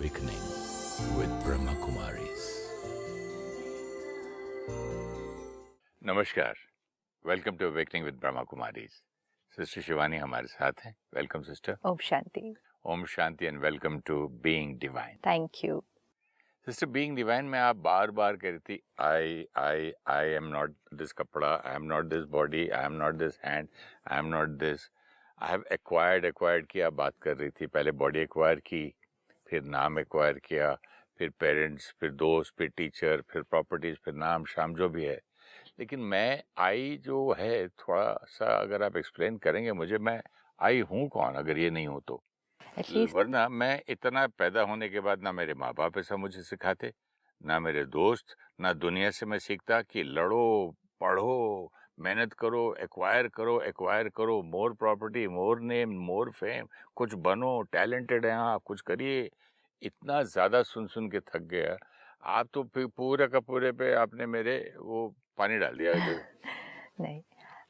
Awakening with Brahma Kumaris. नमस्कार, welcome to awakening with Brahma Kumaris. Sister Shivani हमारे साथ हैं। Welcome sister. ओम शांति। ओम शांति and welcome to being divine. Thank you sister, being divine में आप बार बार कह रही थी आई एम नॉट दिस कपड़ा, I am not this body, I am not this hand, I am not this, I have acquired की आप बात कर रही थी। पहले बॉडी एक्वायर की, फिर नाम एक्वायर किया, फिर पेरेंट्स, फिर दोस्त, फिर टीचर, फिर प्रॉपर्टीज, फिर नाम शाम जो भी है। लेकिन मैं आई जो है, थोड़ा सा अगर आप एक्सप्लेन करेंगे मुझे, मैं आई हूँ कौन अगर ये नहीं हो तो? वरना मैं इतना पैदा होने के बाद ना मेरे माँ बाप ऐसा मुझे सिखाते, ना मेरे दोस्त, ना दुनिया से मैं सीखता कि लड़ो, पढ़ो, मेहनत करो, एक्वायर करो, मोर प्रॉपर्टी, मोर नेम, मोर फेम, कुछ बनो, टैलेंटेड हैं आप, कुछ करिए। इतना ज़्यादा सुन के थक गया। आप तो फिर पूरे का पूरे पे आपने मेरे वो पानी डाल दिया। नहीं,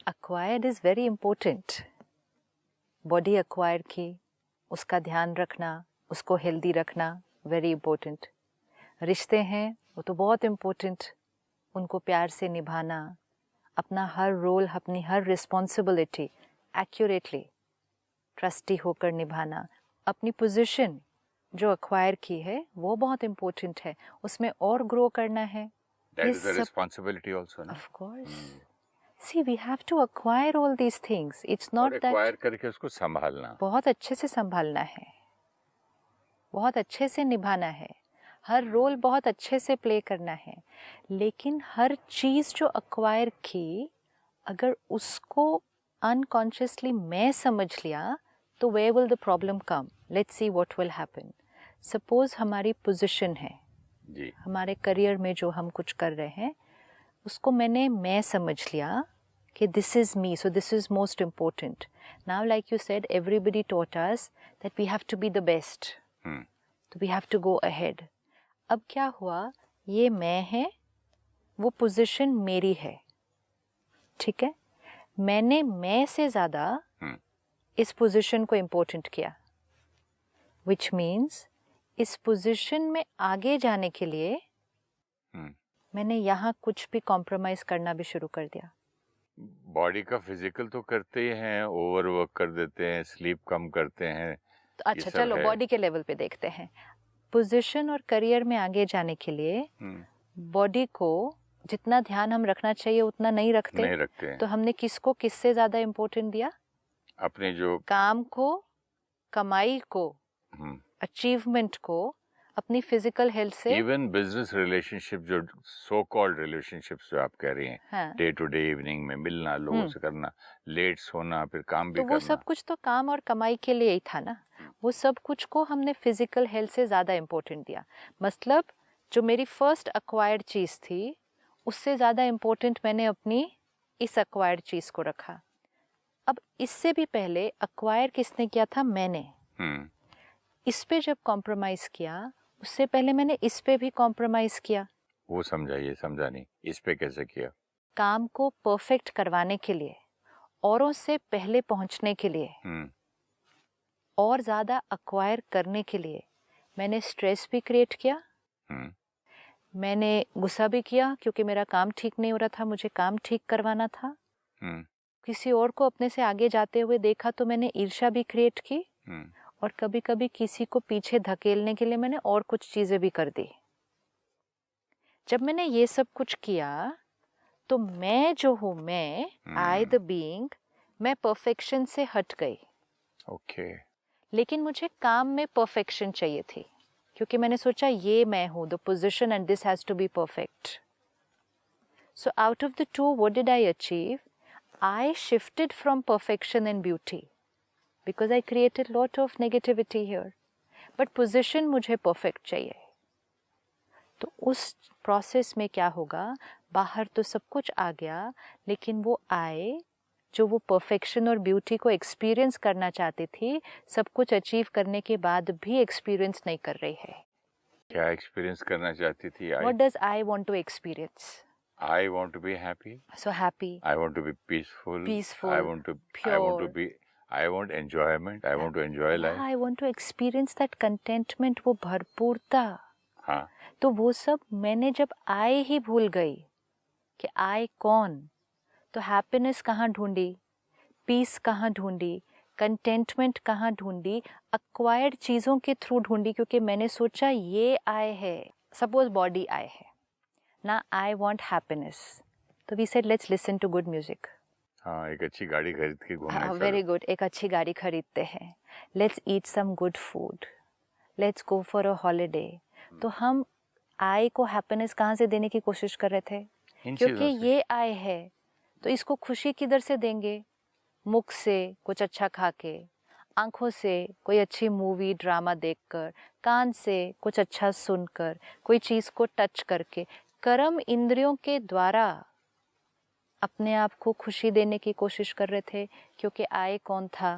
acquired is very important. Body acquire की, उसका ध्यान रखना, उसको हेल्दी रखना, वेरी इम्पोर्टेंट। रिश्ते हैं वो तो बहुत इम्पोर्टेंट, उनको प्यार से निभाना, अपना हर रोल, अपनी हर रिस्पॉन्सिबिलिटी एक्यूरेटली, ट्रस्टी होकर निभाना। अपनी पोजीशन जो अक्वायर की है वो बहुत इम्पोर्टेंट है, उसमें और ग्रो करना है। That is a responsibility also, no? Of course. See, we have to acquire all these things. It's not that acquire करके उसको संभालना, बहुत अच्छे से संभालना है, बहुत अच्छे से निभाना है, हर रोल बहुत अच्छे से प्ले करना है। लेकिन हर चीज़ जो अक्वायर की, अगर उसको अनकॉन्शियसली मैं समझ लिया तो where will the problem come? Let's see what will happen. Suppose हमारी पोजीशन है जी, हमारे करियर में, जो हम कुछ कर रहे हैं उसको मैं समझ लिया कि this is me, so this is most important. Now like you said, everybody taught us that we have to be the best, तो we have to go ahead. अब क्या हुआ, ये मैं है, वो पोजीशन मेरी है, ठीक है। मैंने मैं से ज़्यादा इस पोजीशन को इम्पोर्टेंट किया, विच मीन्स इस पोजीशन में आगे जाने के लिए मैंने यहाँ कुछ भी कॉम्प्रोमाइज करना भी शुरू कर दिया। बॉडी का फिजिकल तो करते ही हैं, ओवरवर्क कर देते हैं, स्लीप कम करते हैं। तो अच्छा चलो बॉडी के लेवल पे देखते हैं। पोजीशन और करियर में आगे जाने के लिए बॉडी को जितना ध्यान हम रखना चाहिए उतना नहीं रखते। तो हमने किसको किससे ज्यादा इम्पोर्टेंट दिया? अपने जो काम को, कमाई को, अचीवमेंट को, अपनी फिजिकल हेल्थ से। इवन बिजनेस रिलेशनशिप, जो सो कॉल्ड रिलेशनशिप्स जो आप कह रही हैं, हाँ। डे टू डे इवनिंग में मिलना, लोगों से करना, लेट सोना, फिर काम भी तो करना, वो सब कुछ तो काम और कमाई के लिए ही था ना। वो सब कुछ को हमने फिजिकल हेल्थ से ज़्यादा इम्पोर्टेंट दिया। मतलब जो मेरी फर्स्ट अक्वायर्ड चीज़ थी उससे ज़्यादा इम्पोर्टेंट मैंने अपनी इस अक्वायर्ड चीज़ को रखा। अब इससे भी पहले अक्वायर किसने किया था? मैंने। इस पे जब कॉम्प्रोमाइज़ किया, उससे पहले मैंने इस पे भी कॉम्प्रोमाइज़ किया। वो समझाइए, समझा नहीं, इस पे कैसे किया? काम को परफेक्ट करवाने के लिए, औरों से पहले पहुंचने के लिए, और ज़्यादा अक्वायर करने के लिए मैंने स्ट्रेस भी क्रिएट किया। मैंने गुस्सा भी किया क्योंकि मेरा काम ठीक नहीं हो रहा था, मुझे काम ठीक करवाना था। किसी और को अपने से आगे जाते हुए देखा तो मैंने ईर्ष्या भी क्रिएट की, और कभी कभी किसी को पीछे धकेलने के लिए मैंने और कुछ चीज़ें भी कर दी। जब मैंने ये सब कुछ किया तो मैं जो हूँ, मैं आई द बीइंग, मैं परफेक्शन से हट गई। ओके। लेकिन मुझे काम में परफेक्शन चाहिए थी, क्योंकि मैंने सोचा ये मैं हूँ, the position, and this has to be perfect. So out of the two, what did I achieve? I shifted from perfection and beauty because I created lot of negativity here. But position मुझे perfect चाहिए। तो उस process में क्या होगा, बाहर तो सब कुछ आ गया, लेकिन वो आए जो वो परफेक्शन और ब्यूटी को एक्सपीरियंस करना चाहती थी, सब कुछ अचीव करने के बाद भी एक्सपीरियंस नहीं कर रही है। क्या एक्सपीरियंस करना चाहती थी? What does I want to experience? I want to be happy. So happy. I want to be peaceful. Peaceful. I want to pure. be I want enjoyment. I want to enjoy life. I want to experience that contentment, वो भरपूरता. हाँ. तो वो सब मैंने जब I ही भूल गई कि I कौन, तो हैप्पीनेस कहाँ ढूंढी, पीस कहाँ ढूंढी, कंटेंटमेंट कहाँ ढूंढी, अक्वायर्ड चीज़ों के थ्रू ढूंढी, क्योंकि मैंने सोचा ये I है. सपोज बॉडी I है ना, I want happiness. तो we said let's listen to good music. हाँ, एक अच्छी गाड़ी खरीद के घूमने हाँ, चलो. Very good. एक अच्छी गाड़ी खरीदते हैं. Let's eat some good food. Let's go for a holiday. तो हम आई को हैप्पीनेस कहाँ से देने की कोशिश कर रहे थे, क्योंकि ये आई है तो इसको खुशी किधर से देंगे, मुख से कुछ अच्छा खा के, आंखों से कोई अच्छी मूवी ड्रामा देखकर, कान से कुछ अच्छा सुनकर, कोई चीज़ को टच करके, कर्म इंद्रियों के द्वारा अपने आप को खुशी देने की कोशिश कर रहे थे. क्योंकि आए कौन था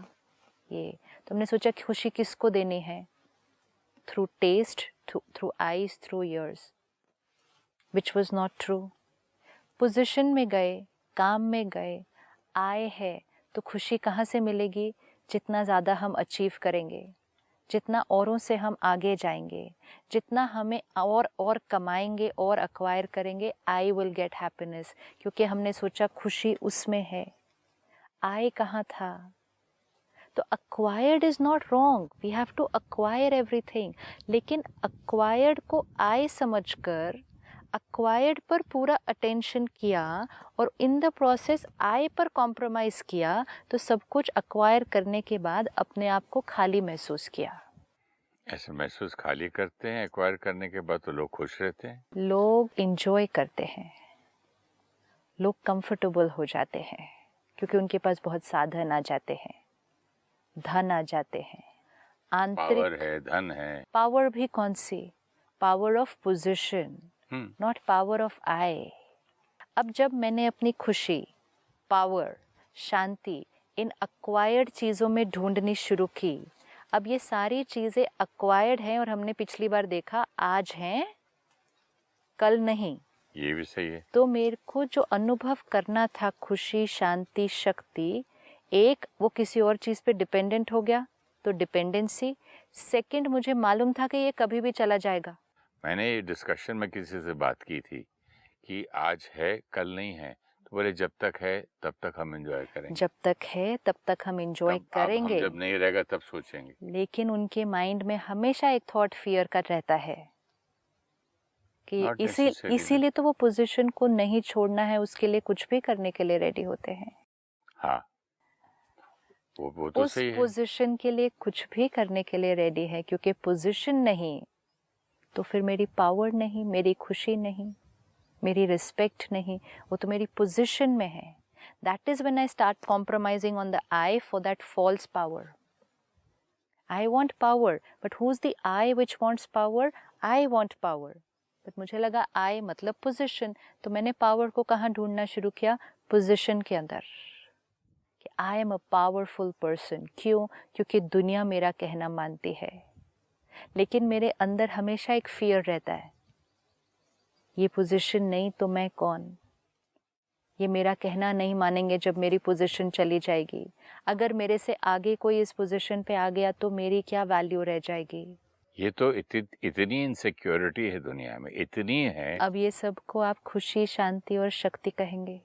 ये, तो हमने सोचा कि खुशी किसको देनी है, through taste, through eyes, through ears, which was not true. Position में गए, काम में गए, आए है तो खुशी कहाँ से मिलेगी, जितना ज़्यादा हम अचीव करेंगे, जितना औरों से हम आगे जाएंगे, जितना हमें और कमाएंगे और अक्वायर करेंगे, आई विल गेट हैप्पीनेस. क्योंकि हमने सोचा खुशी उसमें है. आई कहाँ था. तो acquired is not wrong, we have to acquire everything. लेकिन अक्वायर्ड को आई समझकर अक्वायर्ड पर पूरा अटेंशन किया और इन द प्रोसेस आई पर कॉम्प्रोमाइज़ किया, तो सब कुछ अक्वायर करने के बाद अपने आप को खाली महसूस किया. ऐसे महसूस खाली करते हैं एक्वायर करने के बाद, तो लोग खुश रहते हैं, लोग इंजॉय करते हैं, लोग कंफर्टेबल हो जाते हैं, क्योंकि उनके पास बहुत साधन आ जाते हैं, धन आ जाते हैं, आंतरिक पावर है, धन है. पावर भी कौन सी, power of position, not power of I. अब जब मैंने अपनी खुशी, पावर, शांति इन अक्वायर्ड चीज़ों में ढूंढनी शुरू की, अब ये सारी चीज़ें अक्वायर्ड हैं और हमने पिछली बार देखा आज हैं, कल नहीं. ये भी सही है. तो मेरे को जो अनुभव करना था, खुशी, शांति, शक्ति, एक वो किसी और चीज़ पे डिपेंडेंट हो गया तो डिपेंडेंसी. सेकंड, मुझे मालूम था कि ये कभी भी चला जाएगा. मैंने ये डिस्कशन में किसी से बात की थी कि आज है कल नहीं है, तो बोले जब तक है तब तक हम एंजॉय करेंगे. जब तक है तब तक हम एंजॉय करेंगे. हम जब नहीं रहेगा तब सोचेंगे. लेकिन उनके माइंड में हमेशा एक थॉट फियर का रहता है कि इसीलिए तो वो पोजीशन को नहीं छोड़ना है, उसके लिए कुछ भी करने के लिए रेडी होते हैं. हाँ, वो तो उस सही है. पोजीशन के लिए कुछ भी करने के लिए रेडी है, क्योंकि पोजीशन नहीं तो फिर मेरी पावर नहीं, मेरी खुशी नहीं, मेरी रिस्पेक्ट नहीं, वो तो मेरी पोजीशन में है. That is when I start compromising on the I for that false power. I want power, but who is the I which wants power. I want power, but मुझे लगा आई मतलब पोजीशन, तो मैंने पावर को कहाँ ढूंढना शुरू किया, पोजीशन के अंदर, कि I am a powerful person. क्यों, क्योंकि दुनिया मेरा कहना मानती है. लेकिन मेरे अंदर हमेशा एक फियर रहता है, ये पोजीशन नहीं तो मैं कौन, ये मेरा कहना नहीं मानेंगे जब मेरी पोजीशन चली जाएगी, अगर मेरे से आगे कोई इस पोजीशन पे आ गया तो मेरी क्या वैल्यू रह जाएगी. ये तो इतनी इनसिक्योरिटी है दुनिया में, इतनी है. अब ये सब को आप खुशी, शांति और शक्ति कहेंगे.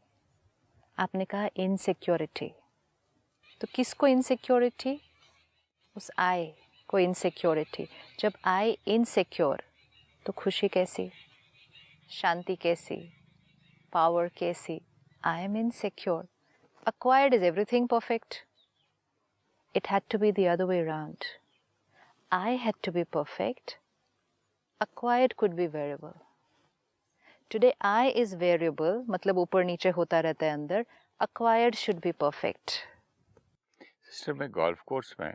आपने कहा इनसिक्योरिटी, तो किसको इनसिक्योरिटी, उस आई को इनसिक्योरिटी. जब आई इनसिक्योर तो खुशी कैसी, शांति कैसी, पावर कैसी. I am insecure. Acquired is everything perfect. It had to be the other way around. I had to be perfect. Acquired could be variable. Today I is variable, मतलब ऊपर नीचे होता रहता है अंदर. Acquired should be perfect. Sister, मैं golf course में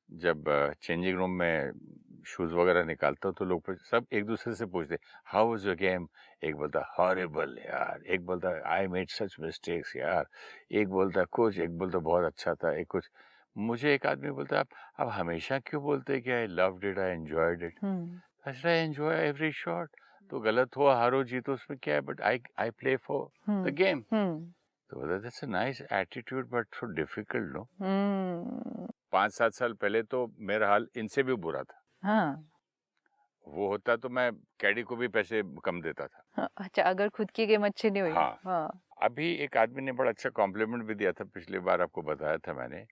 जब चेंजिंग रूम में शूज़ वगैरह निकालता हूँ तो लोग सब एक दूसरे से पूछते हाउ वाज योर गेम. एक बोलता हॉरिबल यार, एक बोलता आई मेड सच मिस्टेक्स यार, एक बोलता कुछ, एक बोलता बहुत अच्छा था, एक कुछ. मुझे एक आदमी बोलता आप हमेशा क्यों बोलते कि I loved it, I enjoyed it. I enjoy every shot. तो गलत हो, हारो जीतो, उसमें क्या है, but I play for the game. तो that's a nice attitude but so difficult no. 5-7 साल पहले तो मेरा हाल इनसे भी बुरा था। हाँ। वो होता तो मैं कैडी को भी पैसे कम देता था। हाँ, अच्छा, अगर खुद की गेम अच्छी नहीं हुई। हाँ। हाँ। अभी एक आदमी ने बड़ा अच्छा कॉम्प्लीमेंट भी दिया था, पिछली बार आपको बताया था मैंने,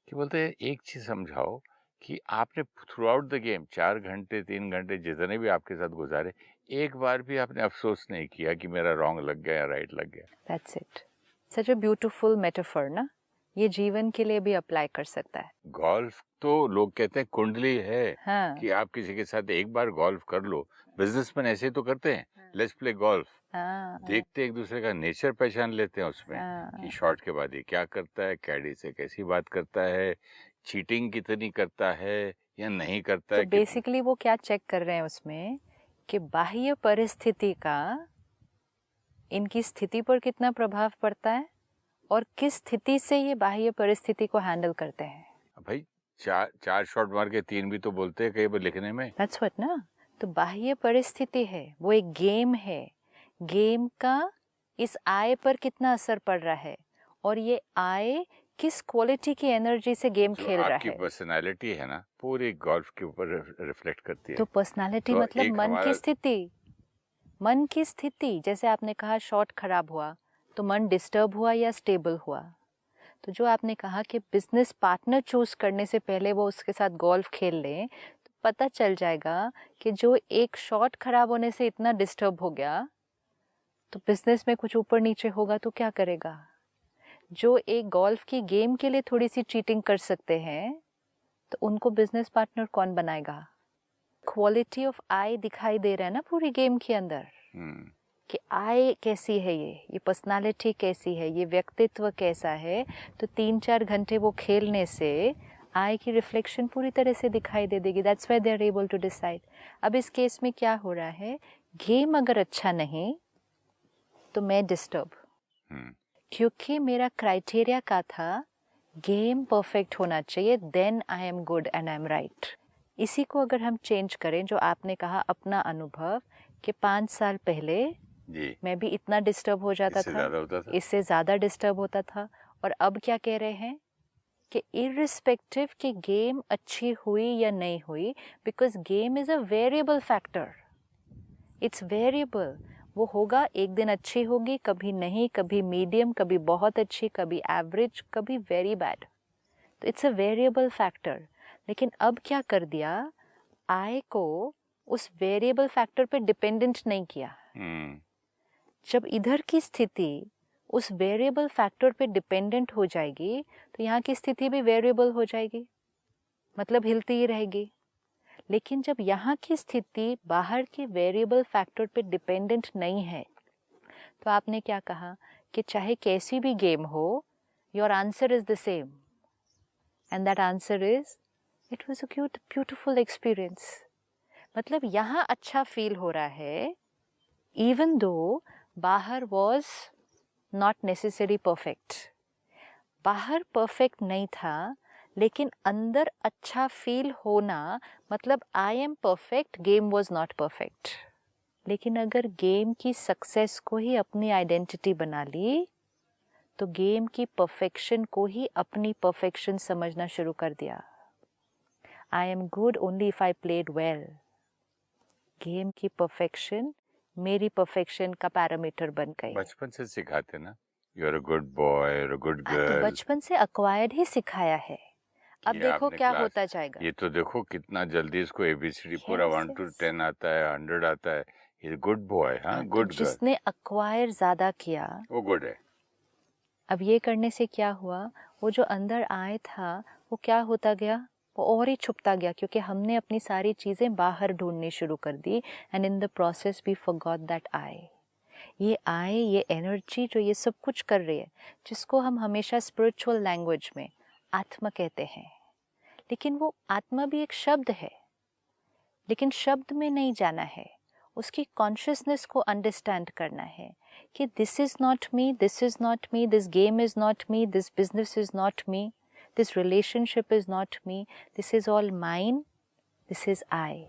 कि बोलते हैं एक चीज समझाओ कि आपने थ्रू आउट द गेम 4 घंटे 3 घंटे जितने भी आपके साथ गुजारे, एक बार भी आपने अफसोस नहीं किया कि मेरा रॉन्ग लग गया या राइट लग गया। That's it. Such a beautiful metaphor ना, ये जीवन के लिए भी अप्लाई कर सकता है। गोल्फ तो लोग कहते हैं कुंडली है। हाँ। कि आप किसी के साथ एक बार गोल्फ कर लो, बिजनेसमैन ऐसे ही तो करते हैं, लेट्स प्ले गोल्फ। हाँ। देखते एक दूसरे का नेचर पहचान लेते हैं उसमें, हाँ। कि शॉट के बाद ये क्या करता है, कैडी से कैसी बात करता है, चीटिंग कितनी करता है या नहीं करता तो है। बेसिकली वो क्या चेक कर रहे हैं उसमें कि बाह्य परिस्थिति का इनकी स्थिति पर कितना प्रभाव पड़ता है और किस स्थिति से ये बाह्य परिस्थिति को हैंडल करते हैं। भाई चार शॉट मार के 3 भी तो बोलते हैं कई बार लिखने में। दैट्स व्हाट ना। तो बाह्य परिस्थिति है, वो एक गेम है, गेम का इस आय पर कितना असर पड़ रहा है और ये आय किस क्वालिटी की एनर्जी से गेम खेल रहा है। आपकी पर्सनालिटी है ना, पूरी गोल्फ के ऊपर रिफ्लेक्ट करती है। तो पर्सनालिटी तो मतलब मन हमारा... की स्थिति। मन की स्थिति, जैसे आपने कहा शॉट खराब हुआ तो मन डिस्टर्ब हुआ या स्टेबल हुआ। तो जो आपने कहा कि बिजनेस पार्टनर चूज करने से पहले वो उसके साथ गोल्फ खेल लें, तो पता चल जाएगा कि जो एक शॉट खराब होने से इतना डिस्टर्ब हो गया, तो बिजनेस में कुछ ऊपर नीचे होगा तो क्या करेगा। जो एक गोल्फ की गेम के लिए थोड़ी सी चीटिंग कर सकते हैं, तो उनको बिजनेस पार्टनर कौन बनाएगा। क्वालिटी ऑफ आई दिखाई दे रहा है ना पूरी गेम के अंदर, कि आई कैसी है, ये पर्सनालिटी कैसी है, ये व्यक्तित्व कैसा है। तो 3-4 घंटे वो खेलने से आई की रिफ्लेक्शन पूरी तरह से दिखाई दे देगी। That's why they are able to decide. अब इस केस में क्या हो रहा है, गेम अगर अच्छा नहीं तो मैं डिस्टर्ब, क्योंकि मेरा क्राइटेरिया का था गेम परफेक्ट होना चाहिए, then I am good and I am right. इसी को अगर हम चेंज करें, जो आपने कहा अपना अनुभव, कि 5 साल पहले जी मैं भी इतना डिस्टर्ब हो जाता था, इससे ज़्यादा डिस्टर्ब होता था, और अब क्या कह रहे हैं कि इर्रिस्पेक्टिव कि गेम अच्छी हुई या नहीं हुई, because game is a variable factor, it's variable. वो होगा, एक दिन अच्छी होगी, कभी नहीं, कभी मीडियम, कभी बहुत अच्छी, कभी एवरेज, कभी वेरी बैड। तो इट्स अ वेरिएबल फैक्टर। लेकिन अब क्या कर दिया, आय को उस वेरिएबल फैक्टर पे डिपेंडेंट नहीं किया। जब इधर की स्थिति उस वेरिएबल फैक्टर पे डिपेंडेंट हो जाएगी, तो यहाँ की स्थिति भी वेरिएबल हो जाएगी, मतलब हिलती ही रहेगी। लेकिन जब यहाँ की स्थिति बाहर के वेरिएबल फैक्टर पे डिपेंडेंट नहीं है, तो आपने क्या कहा कि चाहे कैसी भी गेम हो, your answer is the same, and that answer is it was a beautiful experience. मतलब यहाँ अच्छा फील हो रहा है, इवन दो बाहर वॉज नॉट नेसेसरी परफेक्ट। बाहर परफेक्ट नहीं था, लेकिन अंदर अच्छा फील होना मतलब I am perfect, game was not perfect. लेकिन अगर गेम की सक्सेस को ही अपनी आइडेंटिटी बना ली, तो गेम की परफेक्शन को ही अपनी परफेक्शन समझना शुरू कर दिया। I am good only if I played well. Game की परफेक्शन मेरी परफेक्शन का पैरामीटर बन गई। बचपन से सिखाते ना, you are a good boy, you are a good girl. तो बचपन से अक्वायर्ड ही सिखाया है। अब देखो क्या होता जाएगा। ये तो देखो कितना जल्दी इसको एबीसीडी पूरा 1 to 10 आता है, 100 आता है। ये गुड बॉय, हाँ गुड गर्ल। जिसने अक्वायर ज्यादा किया वो गुड है। अब ये करने से क्या हुआ, वो जो अंदर आए था वो क्या होता गया, वो और ही छुपता गया, क्योंकि हमने अपनी सारी चीजें बाहर ढूंढनी शुरू कर दी, and in the process we forgot that I. ये आए, ये एनर्जी जो ये सब कुछ कर रही है, जिसको हम हमेशा स्पिरिचुअल लैंग्वेज में आत्मा कहते हैं, लेकिन वो आत्मा भी एक शब्द है, लेकिन शब्द में नहीं जाना है, उसकी कॉन्शियसनेस को अंडरस्टैंड करना है कि this is not me, this is not me, this game is not me, this business is not me, this relationship is not me, this is all mine, this is I,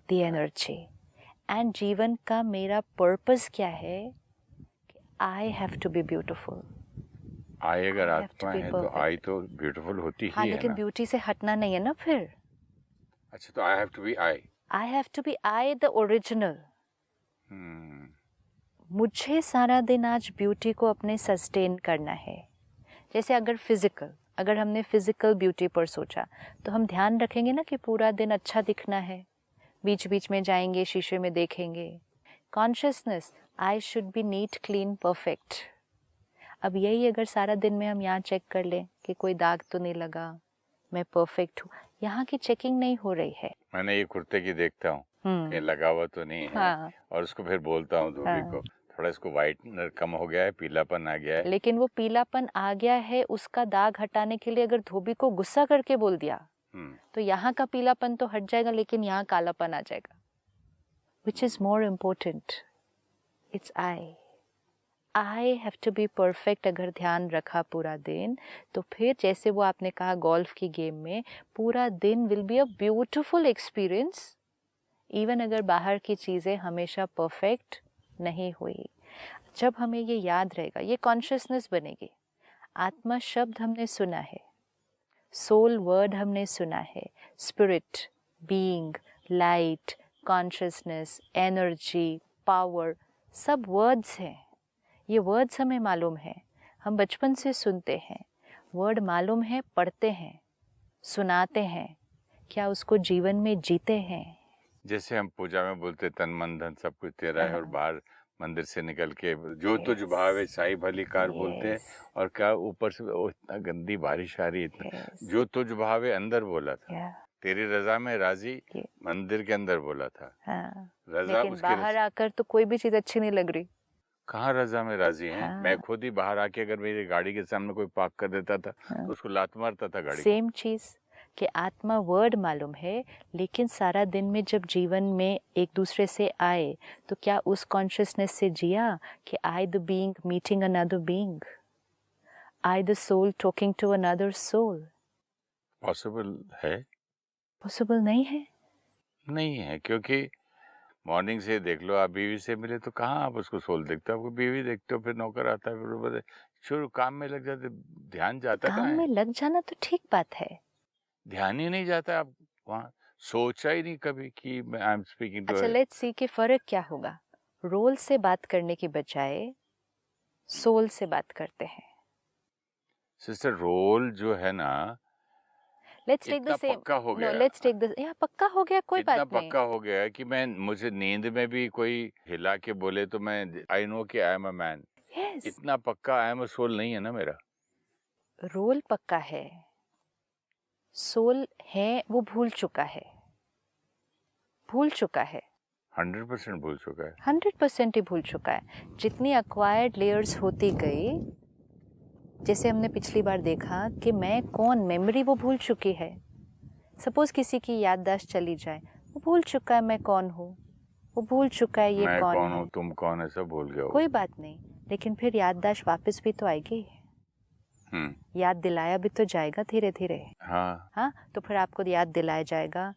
the energy. And जीवन का मेरा purpose क्या है, कि I have to be beautiful. आई अगर I have to आत्मा be है तो perfect. आई तो ब्यूटीफुल होती हाँ, ही है लेकिन ना। ब्यूटी से हटना नहीं है ना फिर। अच्छा, तो I have to be I. I have to be I, the original. मुझे सारा दिन आज ब्यूटी को अपने सस्टेन करना है। जैसे अगर हमने फिजिकल ब्यूटी पर सोचा तो हम ध्यान रखेंगे ना कि पूरा दिन अच्छा दिखना है, बीच बीच में जाएंगे, शीशे में देखेंगे। Consciousness, I should be neat, clean, perfect. अब यही अगर सारा दिन में हम यहाँ चेक कर लें कि कोई दाग तो नहीं लगा, मैं परफेक्ट हूँ, यहाँ की चेकिंग नहीं हो रही है। मैंने ये कुर्ते की देखता हूँ कहीं लगा हुआ तो नहीं है। हाँ। और उसको फिर बोलता हूँ धोबी को, थोड़ा इसको व्हाइटनर कम हो गया है, पीलापन आ गया है। लेकिन वो पीलापन आ गया है, उसका दाग हटाने के लिए अगर धोबी को गुस्सा करके बोल दिया तो यहाँ का पीलापन तो हट जाएगा, लेकिन यहाँ कालापन आ जाएगा। Which is more important? It's I have to be perfect। अगर ध्यान रखा पूरा दिन, तो फिर जैसे वो आपने कहा गोल्फ की गेम में, पूरा दिन will be a beautiful experience, even अगर बाहर की चीज़ें हमेशा परफेक्ट नहीं हुई। जब हमें ये याद रहेगा, ये कॉन्शियसनेस बनेगी। आत्मा शब्द हमने सुना है, सोल वर्ड हमने सुना है, spirit, being, light, consciousness, energy, power, सब वर्ड्स हैं। ये वर्ड्स हमें मालूम है, हम बचपन से सुनते हैं, वर्ड मालूम है, पढ़ते हैं, सुनाते हैं, क्या उसको जीवन में जीते हैं? जैसे हम पूजा में बोलते तन मन धन सब कुछ तेरा है, और बाहर मंदिर से निकल के जो तुझ भावे साई भली कार बोलते हैं, और क्या ऊपर से इतना गंदी बारिश आ रही, इतना जो तुझ भावे अंदर बोला था, तेरी रजा में राजी मंदिर के अंदर बोला था। रजा लेकिन बाहर आकर तो कोई भी चीज अच्छी नहीं लग रही। कहाँ रजा में राजी हैं? मैं खुद ही बाहर आके अगर मेरी गाड़ी के सामने कोई पार्क कर देता था तो उसको लात मारता था गाड़ी। सेम चीज कि आत्मा वर्ड मालूम है, लेकिन सारा दिन में जब जीवन में एक दूसरे से आए तो क्या उस कॉन्शियसनेस से जिया कि I the being meeting another being, I the soul talking to another soul. Possible है? पॉसिबल नहीं है। नहीं है, क्योंकि मॉर्निंग से देख लो, आप बीवी से मिले तो कहाँ आप उसको सोल देखते हो, आपको बीवी देखते हो, फिर नौकर आता है, फिर शुरू काम में लग जाते, ध्यान जाता है। काम में लग जाना तो ठीक बात है, ध्यान ही नहीं जाता, आप वहाँ सोचा ही नहीं कभी कि मैं आई एम स्पीकिंग टू। अच्छा, लेट्स सी कि फर्क क्या होगा। रोल से बात करने की बजाय सोल से बात करते हैं। सिस्टर, रोल जो है ना, Let's take the same. पक्का हो गया। No, let's take the. Yeah, पक्का हो गया, कोई बात नहीं। इतना पक्का हो गया है कि मुझे नींद में भी कोई हिला के बोले तो मैं आई नो कि I am a man. Yes. इतना पक्का आई एम अ सोल नहीं है ना मेरा। रोल पक्का है, सोल है वो भूल चुका है। 100% भूल चुका है। 100% ही भूल चुका है। जितनी अक्वायर्ड लेयर्स होती गई, जैसे हमने पिछली बार देखा कि मैं कौन, मेमोरी वो भूल चुकी है। सपोज किसी की याददाश्त चली जाए, वो भूल चुका है मैं कौन हूँ, वो भूल चुका है ये मैं कौन हूँ, तुम कौन है, सब भूल गया। कोई बात नहीं, लेकिन फिर याददाश्त वापस भी तो आएगी। याद दिलाया भी तो जाएगा धीरे धीरे। हाँ, तो फिर आपको याद दिलाया जाएगा,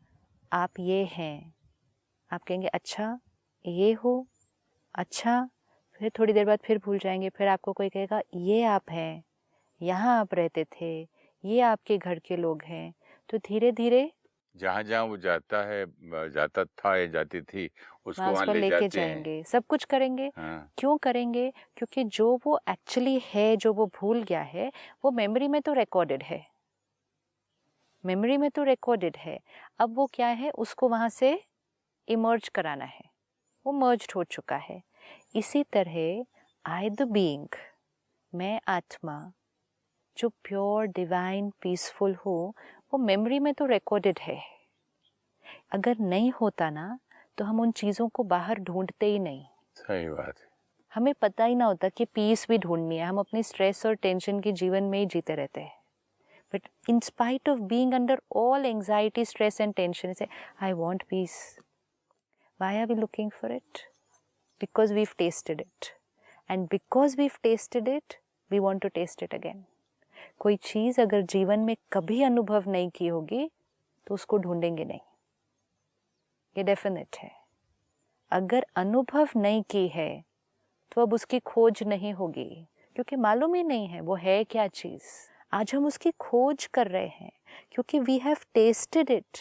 आप ये हैं। आप कहेंगे अच्छा ये हो, अच्छा, फिर थोड़ी देर बाद फिर भूल जाएंगे। फिर आपको कोई कहेगा ये आप हैं, यहाँ आप रहते थे, ये आपके घर के लोग हैं। तो धीरे धीरे जहाँ जहाँ वो जाता था या जाती थी, उसको वहाँ लेके जाएंगे, सब कुछ करेंगे। क्यों करेंगे? क्योंकि जो वो एक्चुअली है, जो वो भूल गया है, वो मेमोरी में तो रिकॉर्डेड है। अब वो क्या है, उसको वहाँ से इमर्ज कराना है, वो मर्ज्ड हो चुका है। इसी तरह आई द बीइंग, मैं आत्मा जो प्योर डिवाइन पीसफुल हो, वो मेमोरी में तो रिकॉर्डेड है। अगर नहीं होता ना तो हम उन चीज़ों को बाहर ढूंढते ही नहीं। सही बात है। हमें पता ही ना होता कि पीस भी ढूंढनी है। हम अपनी स्ट्रेस और टेंशन के जीवन में ही जीते रहते हैं। But in spite of being under all anxiety, stress and tension, say I want peace. Why are we looking for it? Because we've tasted it, and because we've tasted it we want to taste it again. कोई चीज़ अगर जीवन में कभी अनुभव नहीं की होगी तो उसको ढूंढेंगे नहीं, ये डेफिनेट है। अगर अनुभव नहीं की है तो अब उसकी खोज नहीं होगी, क्योंकि मालूम ही नहीं है वो है क्या चीज़। आज हम उसकी खोज कर रहे हैं क्योंकि वी हैव टेस्टेड इट।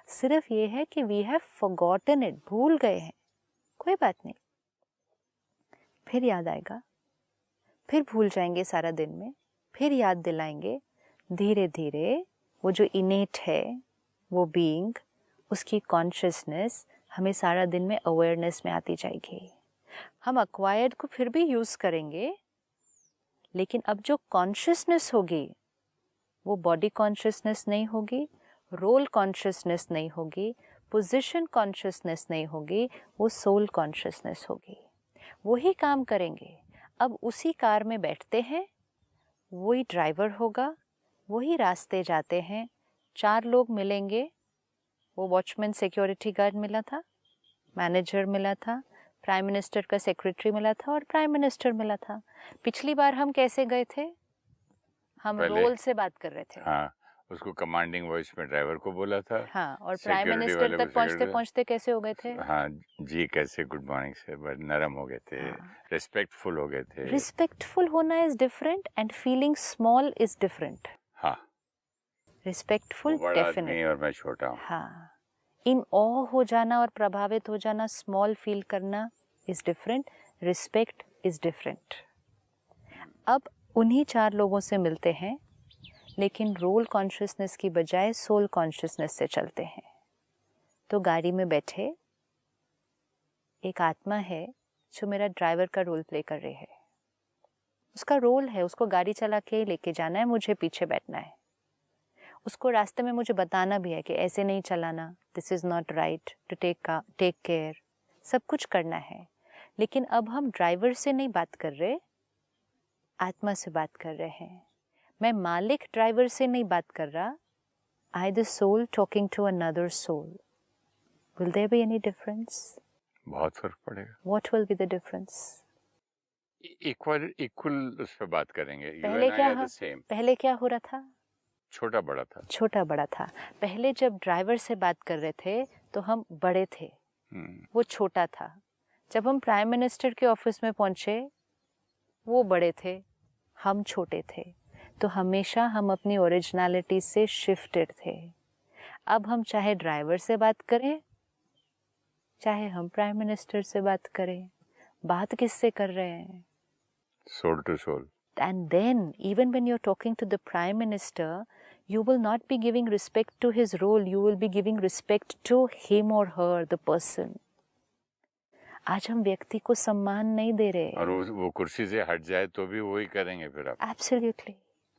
सिर्फ ये है कि वी हैव फॉरगॉटन इट, भूल गए हैं। कोई बात नहीं, फिर याद आएगा, फिर भूल जाएंगे सारा दिन में, फिर याद दिलाएंगे। धीरे धीरे वो जो इनेट है, वो बीइंग, उसकी कॉन्शियसनेस हमें सारा दिन में अवेयरनेस में आती जाएगी। हम अक्वायर्ड को फिर भी यूज़ करेंगे, लेकिन अब जो कॉन्शियसनेस होगी वो बॉडी कॉन्शियसनेस नहीं होगी, रोल कॉन्शियसनेस नहीं होगी, पोजीशन कॉन्शियसनेस नहीं होगी, वो सोल कॉन्शियसनेस होगी। वही काम करेंगे। अब उसी कार में बैठते हैं, वही ड्राइवर होगा, वही रास्ते जाते हैं, 4 लोग मिलेंगे। वो वॉचमैन सिक्योरिटी गार्ड मिला था, मैनेजर मिला था, प्राइम मिनिस्टर का सेक्रेटरी मिला था और प्राइम मिनिस्टर मिला था। पिछली बार हम कैसे गए थे? हम रोल से बात कर रहे थे। हाँ, उसको कमांडिंग वॉइस में ड्राइवर को बोला था। हाँ, और प्राइम मिनिस्टर तक पहुंचते पहुंचते कैसे हो गए थे? हाँ जी, कैसे, गुड मॉर्निंग से नरम हो गए थे। हाँ, रिस्पेक्टफुल हो गए थे। रिस्पेक्टफुल होना is different and feeling small is different. हाँ, रिस्पेक्टफुल डेफिनेटली। और मैं छोटा हूँ। हाँ, इन ऑ हो जाना और प्रभावित हो जाना, स्मॉल फील करना is different, respect is different. अब उन्हीं 4 लोगों से मिलते हैं, लेकिन रोल कॉन्शियसनेस की बजाय सोल कॉन्शियसनेस से चलते हैं। तो गाड़ी में बैठे एक आत्मा है जो मेरा ड्राइवर का रोल प्ले कर रही है। उसका रोल है, उसको गाड़ी चला के लेके जाना है, मुझे पीछे बैठना है। उसको रास्ते में मुझे बताना भी है कि ऐसे नहीं चलाना, this is not right, to take care, सब कुछ करना है। लेकिन अब हम ड्राइवर से नहीं बात कर रहे, आत्मा से बात कर रहे हैं। मैं मालिक ड्राइवर से नहीं बात कर रहा, I the soul talking to another soul. Will there be any difference? बहुत फर्क पड़ेगा। What will be the difference? Equal उस पर बात करेंगे। पहले क्या हो रहा था? छोटा बड़ा था। छोटा बड़ा था। पहले जब ड्राइवर से बात कर रहे थे तो हम बड़े थे, वो छोटा था। जब हम प्राइम मिनिस्टर के ऑफिस में पहुंचे, वो बड़े थे, हम छोटे थे। तो हमेशा हम अपनी ओरिजिनलिटी से शिफ्टेड थे। अब हम चाहे ड्राइवर से बात करें, चाहे हम प्राइम मिनिस्टर से बात करें, बात किससे कर रहे हैं? Soul to soul. And then, even when you're talking to the Prime Minister, you will not be giving respect to his role, you will be giving respect to him or her, the person. आज हम व्यक्ति को सम्मान नहीं दे रहे। और वो कुर्सी से हट जाए तो भी वही करेंगे फिर आप। Absolutely.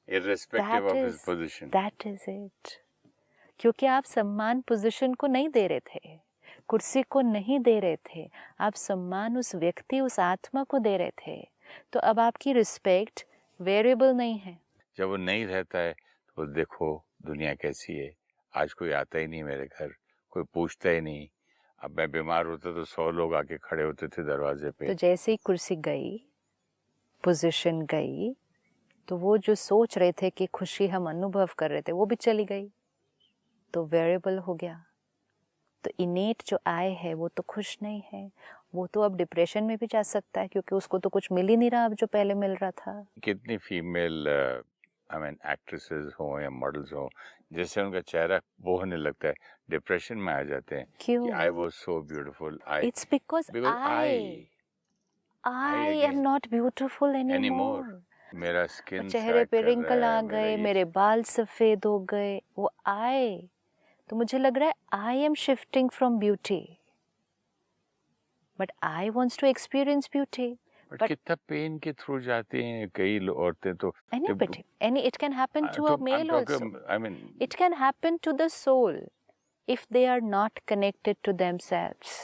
Irrespective of his position. That is it. क्योंकि आप सम्मान पोजीशन को नहीं दे रहे थे, कुर्सी को नहीं दे रहे थे, आप सम्मान उस व्यक्ति, उस आत्मा को दे रहे थे। तो अब आपकी रिस्पेक्ट वेरिएबल नहीं है। जब वो नहीं रहता है तो देखो दुनिया कैसी है। आज कोई आता ही नहीं मेरे घर, कोई पूछता ही नहीं। अब मैं बीमार होता तो 100 लोग आके खड़े होते थे दरवाजे पे। तो जैसे ही कुर्सी गई, पोजीशन गई, तो वो जो सोच रहे थे कि खुशी हम अनुभव कर रहे थे, वो भी चली गई, तो वेरिएबल हो गया। तो इनेट जो आय है वो तो खुश नहीं है, वो तो अब डिप्रेशन में भी जा सकता है, क्योंकि उसको तो कुछ मिल ही नहीं रहा अब जो पहले मिल रहा था। कितनी फीमेल एक्ट्रेसेस हो या मॉडल्स हो, जैसे उनका चेहरा वो होने लगता है, डिप्रेशन में आ जाते हैं। क्यों? I was so beautiful. It's because I am not beautiful anymore. मेरा स्किन, चेहरे पे रिंकल आ गए, मेरे बाल सफेद हो गए, वो आए। तो मुझे लग रहा है I am shifting from beauty, but I wants to experience beauty. But कितना पेन के थ्रू जाती हैं कई औरतें तो। any it can happen to a male also. I mean, it can happen to the soul if they are not connected to themselves.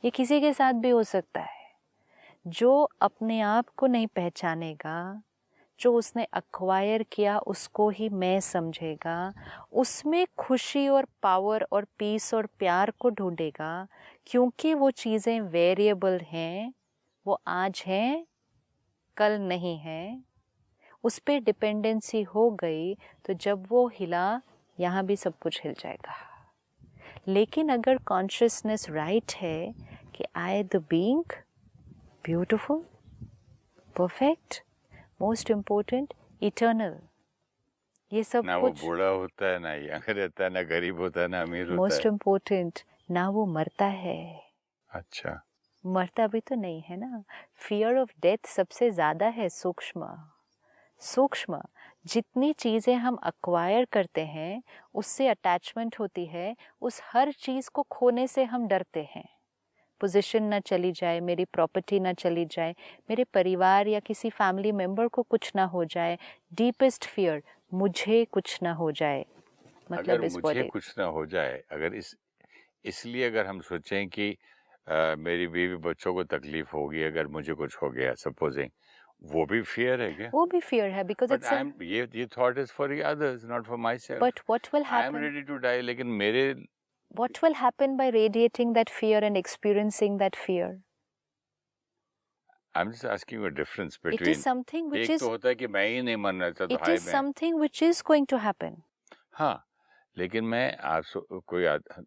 ये किसी के साथ भी हो सकता है। जो अपने आप को नहीं पहचानेगा, जो उसने अक्वायर किया उसको ही मैं समझेगा, उसमें खुशी और पावर और पीस और प्यार को ढूंढेगा, क्योंकि वो चीज़ें वेरिएबल हैं। वो आज हैं, कल नहीं है, उस पर डिपेंडेंसी हो गई तो जब वो हिला, यहाँ भी सब कुछ हिल जाएगा। लेकिन अगर कॉन्शियसनेस राइट है कि I the being beautiful, perfect, most important, eternal. ये सब ना वो कुछ बूढ़ा होता है, ना यंग रहता है, ना गरीब होता है, ना अमीर होता most है। important, ना वो मरता है। अच्छा, मरता भी तो नहीं है ना। फियर ऑफ डेथ सबसे ज्यादा है सूक्ष्म। सूक्ष्म जितनी चीजें हम अक्वायर करते हैं उससे अटैचमेंट होती है, उस हर चीज को खोने से हम डरते हैं। पोजीशन ना चली जाए, मेरी प्रॉपर्टी ना चली जाए, मेरे परिवार या किसी फैमिली मेंबर को कुछ ना हो जाए। डीपेस्ट फियर, मुझे कुछ ना हो जाए। मतलब अगर इस मुझे बॉडी कुछ ना हो जाए, अगर इसलिए अगर हम सोचें कि मेरी बीवी बच्चों को तकलीफ होगी अगर मुझे कुछ हो गया, सपोजिंग, वो भी फियर है क्या? वो भी फियर है, because but it's I am, ये thought is for others, not for myself. But what will I am happen, ready to die, लेकिन मेरे what will happen by radiating that fear and experiencing that fear? I am just asking a difference It is between, something which एक is, तो होता है कि मैं ही नहीं मरना चाहता, it हाय is मैं, something which is going to happen. हाँ, लेकिन मैं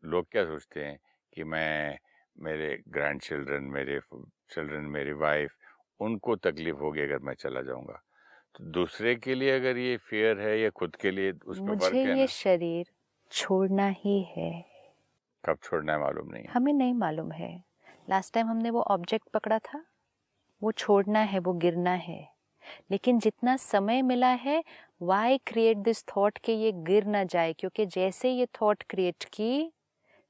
लोग क्या सोचते हैं कि मैं, मेरे ग्रैंड चिल्ड्रन, मेरे चिल्ड्रन, मेरी वाइफ, उनको तकलीफ होगी अगर मैं चला जाऊंगा। तो दूसरे के लिए अगर ये फियर है या खुद के लिए, उस पर फर्क मुझे है ये ना। शरीर छोड़ना ही है। कब छोड़ना है मालूम नहीं है। हमें नहीं मालूम है। लास्ट टाइम हमने वो ऑब्जेक्ट पकड़ा था, वो छोड़ना है, वो गिरना है। लेकिन जितना समय मिला है, वाई क्रिएट दिस थॉट कि ये गिर ना जाए, क्योंकि जैसे ये थॉट क्रिएट की,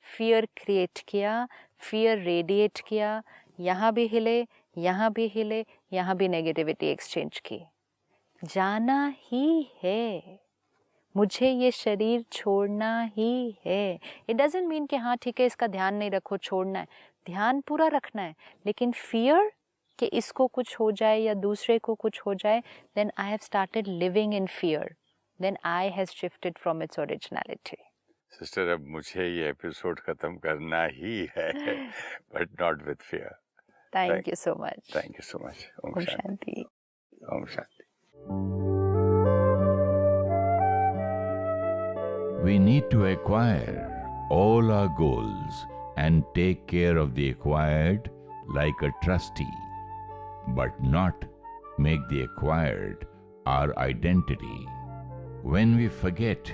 फियर क्रिएट किया, फियर रेडिएट किया, यहाँ भी हिले, यहाँ भी हिले, यहाँ भी नेगेटिविटी एक्सचेंज की। जाना ही है, मुझे ये शरीर छोड़ना ही है। इट डजंट मीन कि हाँ ठीक है इसका ध्यान नहीं रखो, छोड़ना है, ध्यान पूरा रखना है। लेकिन फियर कि इसको कुछ हो जाए या दूसरे को कुछ हो जाए, then I have started living in fear. Then I has shifted from its originality. Sister, अब मुझे ये एपिसोड खत्म करना ही है, but not with fear. Thank you so much. Thank you so much. Om Om Shanti. Shanti. Om Shanti. We need to acquire all our goals and take care of the acquired like a trustee, but not make the acquired our identity. When we forget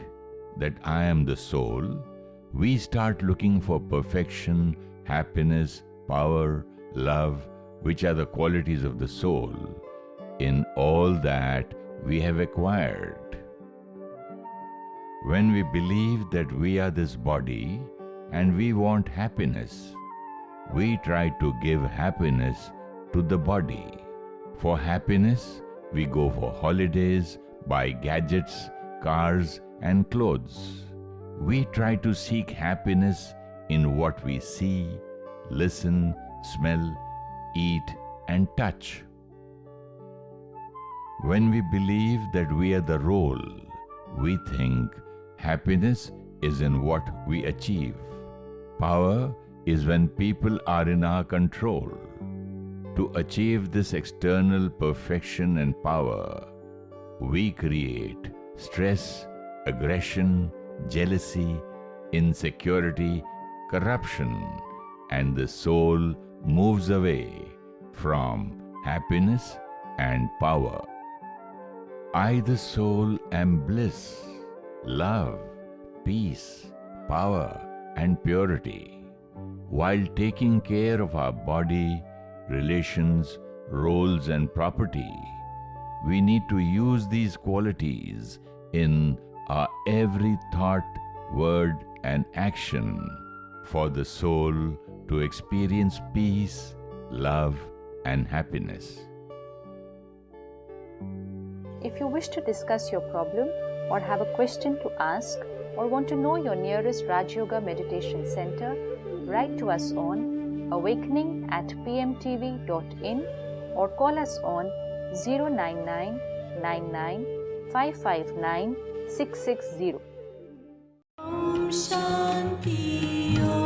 that I am the soul, we start looking for perfection, happiness, power, love, which are the qualities of the soul, in all that we have acquired. When we believe that we are this body and we want happiness, we try to give happiness to the body. For happiness, we go for holidays, buy gadgets, cars, and clothes. We try to seek happiness in what we see, listen, smell, eat, and touch. When we believe that we are the role, we think happiness is in what we achieve. Power is when people are in our control. To achieve this external perfection and power, we create stress, aggression, jealousy, insecurity, corruption, and the soul moves away from happiness and power. I, the soul, am bliss, love, peace, power, and purity. While taking care of our body, relations, roles, and property, we need to use these qualities in our every thought, word, and action for the soul to experience peace, love, and happiness. If you wish to discuss your problem or have a question to ask or want to know your nearest Raj Yoga Meditation Center, write to us on awakening@pmtv.in or call us on 099 99 559 660. Om Shanti Om.